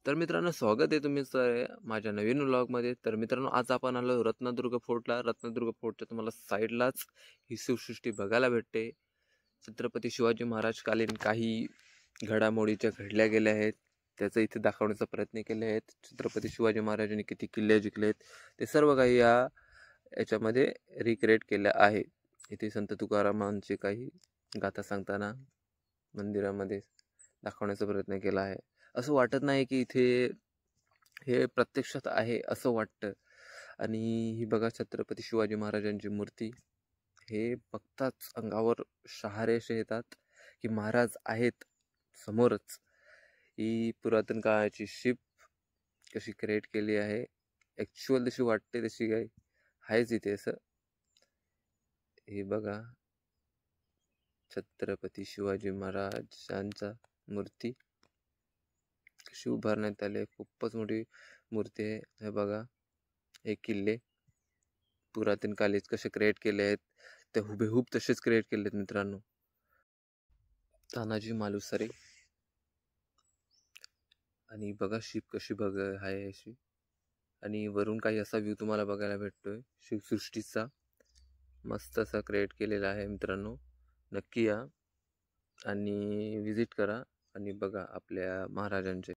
तर मित्रांनो, स्वागत आहे तुमचं माझ्या नवीन व्लॉगमध्ये. तर मित्रांनो, आज आपण आलो रत्नदुर्ग फोर्टला. रत्नदुर्ग फोर्टच्या तुम्हाला साईडलाच ही शिवसृष्टी बघायला भेटते. छत्रपती शिवाजी महाराज कालीन काही घडामोडी ज्या घडल्या गेल्या आहेत त्याचं इथे दाखवण्याचा प्रयत्न केले आहेत. छत्रपती शिवाजी महाराजांनी किती किल्ले जिंकलेत ते सर्व काही याच्यामध्ये रिक्रिएट केलं आहे. इथे संत तुकारामांची काही गाथा सांगताना मंदिरामध्ये दाखवण्याचा प्रयत्न केला आहे. असं वाटत नाही की इथे हे प्रत्यक्षात आहे असं वाटतं. आणि ही बघा छत्रपती शिवाजी महाराजांची मूर्ती. हे बघताच अंगावर शहारे असे येतात की महाराज आहेत समोरच. ही पुरातन काळाची शिप कशी क्रिएट केली आहे, ॲक्च्युअल जशी वाटते तशी काही आहेच इथे असं. हे बघा छत्रपती शिवाजी महाराजांचा मूर्ती कशी उभारण्यात आली आहे. खूपच मोठी मूर्ती आहे. हे बघा, हे किल्ले पुरातन कालीच कसे क्रिएट केले आहेत ते हुबेहूब तसेच क्रिएट केले आहेत मित्रांनो. तानाजी मालुसरे. आणि बघा शिप कशी आहे अशी. आणि वरून काही असा व्ह्यू तुम्हाला बघायला भेटतोय शिवसृष्टीचा. मस्त असा क्रिएट केलेला आहे मित्रांनो. नक्की या आणि विजिट करा आणि बघा आपल्या महाराजांचे